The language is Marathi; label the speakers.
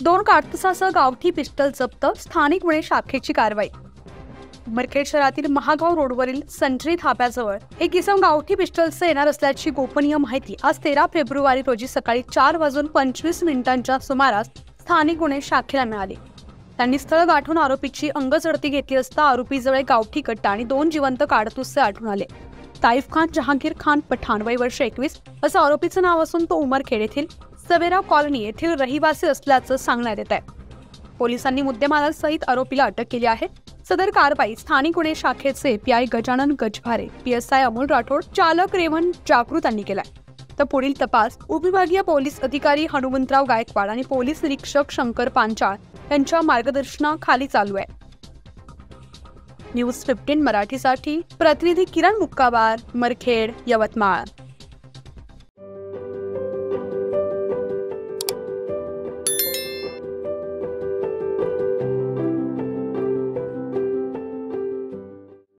Speaker 1: 2 काडतुसासह गावठी पिस्टल जप्त, स्थानिक गुन्हे शाखेची कारवाई। उमरखेड शहरातील महागाव रोडवरील संत्री धाब्याजवळ एक इसम गावठी पिस्टलसह येणार असल्याची गोपनीय माहिती आज 13 फेब्रुवारी रोजी सकाळी 4:25 सुमारास स्थानिक गुन्हे शाखेला मिळाली। त्यांनी स्थळ गाठून आरोपीची अंगझडती घेतली असता आरोपीजवळ गावठी कट्टा आणि 2 जिवंत काडतुसे आढळून आले। ताईफ खान जहांगीर खान पठाण, वय वर्ष 21 असं आरोपीचं नाव असून तो उमरखेड येथील सवेरा कॉलनी येथील रहिवासी असल्याचं सांगण्यात येत आहे। पोलिसांनी मुद्देमालासहित आरोपीला अटक केली आहे। सदर कारवाई स्थानिक गुन्हे शाखेचे पीआय गजानन गजभारे, पीएसआय अमोल राठोड, चालक रेवण जागृत यांनी केलाय। तर पुढील तपास उपविभागीय पोलीस अधिकारी हनुमंतराव गायकवाड आणि पोलीस निरीक्षक शंकर पांचाळ यांच्या मार्गदर्शनाखाली चालू आहे। न्यूज 15 मराठीसाठी प्रतिनिधी किरण मुक्काबार, उमरखेड, यवतमाळ।